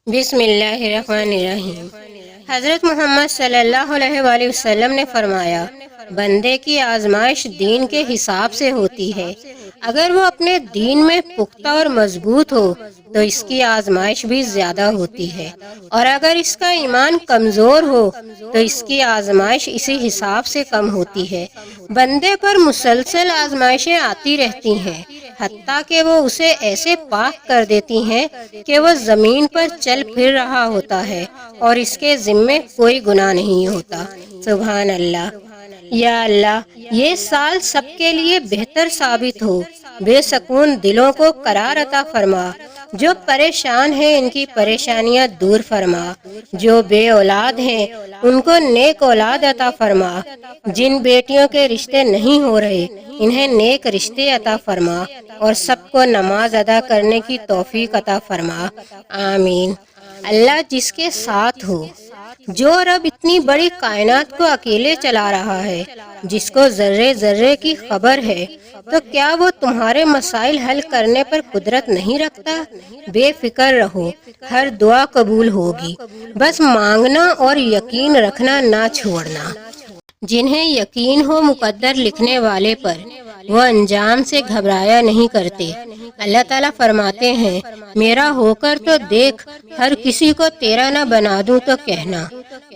بسم اللہ الرحمن الرحیم۔ حضرت محمد صلی اللہ علیہ وآلہ وسلم نے فرمایا، بندے کی آزمائش دین کے حساب سے ہوتی ہے۔ اگر وہ اپنے دین میں پختہ اور مضبوط ہو تو اس کی آزمائش بھی زیادہ ہوتی ہے، اور اگر اس کا ایمان کمزور ہو تو اس کی آزمائش اسی حساب سے کم ہوتی ہے۔ بندے پر مسلسل آزمائشیں آتی رہتی ہیں، حتیٰ کہ وہ اسے ایسے پاک کر دیتی ہیں کہ وہ زمین پر چل پھر رہا ہوتا ہے اور اس کے ذمے کوئی گناہ نہیں ہوتا۔ سبحان اللہ۔ یا اللہ، یہ سال سب کے لیے بہتر ثابت ہو۔ بے سکون دلوں کو قرار عطا فرما، جو پریشان ہیں ان کی پریشانیاں دور فرما، جو بے اولاد ہیں ان کو نیک اولاد عطا فرما، جن بیٹیوں کے رشتے نہیں ہو رہے انہیں نیک رشتے عطا فرما، اور سب کو نماز ادا کرنے کی توفیق عطا فرما، آمین۔ اللہ جس کے ساتھ ہو، جو رب اتنی بڑی کائنات کو اکیلے چلا رہا ہے، جس کو ذرے ذرے کی خبر ہے، تو کیا وہ تمہارے مسائل حل کرنے پر قدرت نہیں رکھتا؟ بے فکر رہو، ہر دعا قبول ہوگی، بس مانگنا اور یقین رکھنا نہ چھوڑنا۔ جنہیں یقین ہو مقدر لکھنے والے پر، وہ انجام سے گھبرایا نہیں کرتے۔ اللہ تعالیٰ فرماتے ہیں، میرا ہو کر تو دیکھ، ہر کسی کو تیرا نہ بنا دوں تو کہنا۔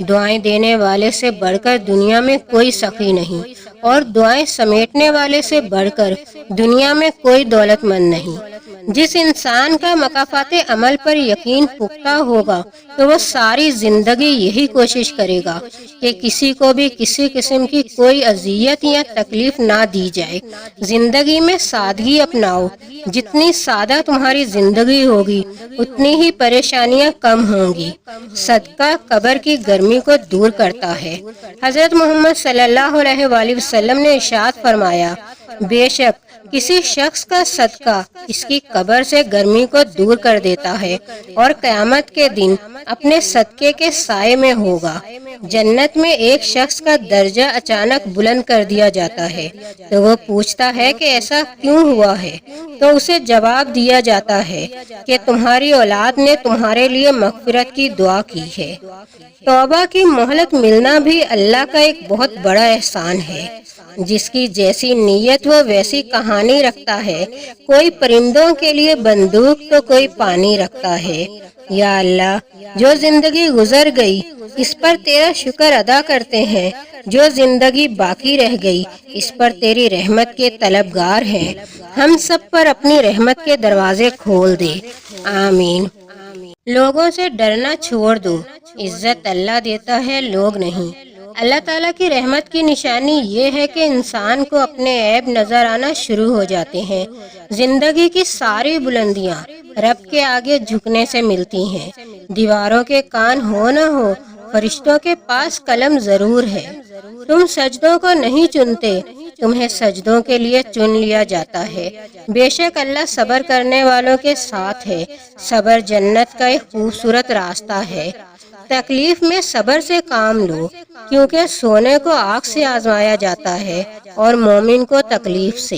دعائیں دینے والے سے بڑھ کر دنیا میں کوئی سخی نہیں، اور دعائیں سمیٹنے والے سے بڑھ کر دنیا میں کوئی دولت مند نہیں۔ جس انسان کا مکافات عمل پر یقین پختہ ہوگا تو وہ ساری زندگی یہی کوشش کرے گا کہ کسی کو بھی کسی قسم کی کوئی اذیت یا تکلیف نہ دی جائے۔ زندگی میں سادگی اپناؤ، جتنی سادہ تمہاری زندگی ہوگی اتنی ہی پریشانیاں کم ہوں گی۔ صدقہ قبر کی گرمی کو دور کرتا ہے۔ حضرت محمد صلی اللہ علیہ وآلہ وسلم نے ارشاد فرمایا، بے شک کسی شخص کا صدقہ اس کی قبر سے گرمی کو دور کر دیتا ہے، اور قیامت کے دن اپنے صدقے کے سائے میں ہوگا۔ جنت میں ایک شخص کا درجہ اچانک بلند کر دیا جاتا ہے تو وہ پوچھتا ہے کہ ایسا کیوں ہوا ہے؟ تو اسے جواب دیا جاتا ہے کہ تمہاری اولاد نے تمہارے لیے مغفرت کی دعا کی ہے۔ توبہ کی مہلت ملنا بھی اللہ کا ایک بہت بڑا احسان ہے۔ جس کی جیسی نیت وہ ویسی کہانی رکھتا ہے۔ کوئی پرندوں کے لیے بندوق تو کوئی پانی رکھتا ہے۔ یا اللہ، جو زندگی گزر گئی اس پر تیرا شکر ادا کرتے ہیں، جو زندگی باقی رہ گئی اس پر تیری رحمت کے طلبگار ہیں۔ ہم سب پر اپنی رحمت کے دروازے کھول دے، آمین۔ لوگوں سے ڈرنا چھوڑ دو، عزت اللہ دیتا ہے، لوگ نہیں۔ اللہ تعالیٰ کی رحمت کی نشانی یہ ہے کہ انسان کو اپنے عیب نظر آنا شروع ہو جاتے ہیں۔ زندگی کی ساری بلندیاں رب کے آگے جھکنے سے ملتی ہیں۔ دیواروں کے کان ہو نہ ہو، فرشتوں کے پاس قلم ضرور ہے۔ تم سجدوں کو نہیں چنتے، تمہیں سجدوں کے لیے چن لیا جاتا ہے۔ بے شک اللہ صبر کرنے والوں کے ساتھ ہے۔ صبر جنت کا ایک خوبصورت راستہ ہے۔ تکلیف میں صبر سے کام لو، کیونکہ سونے کو آگ سے آزمایا جاتا ہے اور مومن کو تکلیف سے۔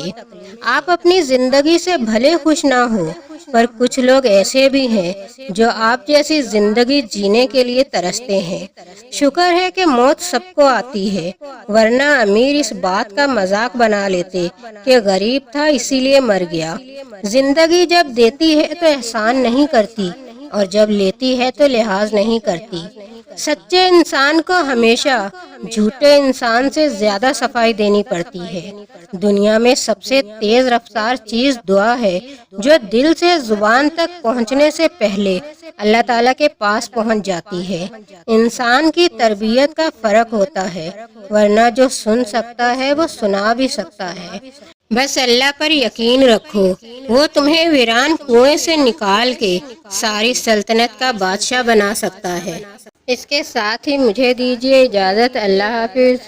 آپ اپنی زندگی سے بھلے خوش نہ ہو، پر کچھ لوگ ایسے بھی ہیں جو آپ جیسی زندگی جینے کے لیے ترستے ہیں۔ شکر ہے کہ موت سب کو آتی ہے، ورنہ امیر اس بات کا مذاق بنا لیتے کہ غریب تھا اسی لیے مر گیا۔ زندگی جب دیتی ہے تو احسان نہیں کرتی، اور جب لیتی ہے تو لحاظ نہیں کرتی۔ سچے انسان کو ہمیشہ جھوٹے انسان سے زیادہ صفائی دینی پڑتی ہے۔ دنیا میں سب سے تیز رفتار چیز دعا ہے، جو دل سے زبان تک پہنچنے سے پہلے اللہ تعالیٰ کے پاس پہنچ جاتی ہے۔ انسان کی تربیت کا فرق ہوتا ہے، ورنہ جو سن سکتا ہے وہ سنا بھی سکتا ہے۔ بس اللہ پر یقین رکھو، وہ تمہیں ویران کنویں سے نکال کے ساری سلطنت کا بادشاہ بنا سکتا ہے۔ اس کے ساتھ ہی مجھے دیجیے اجازت، اللہ حافظ۔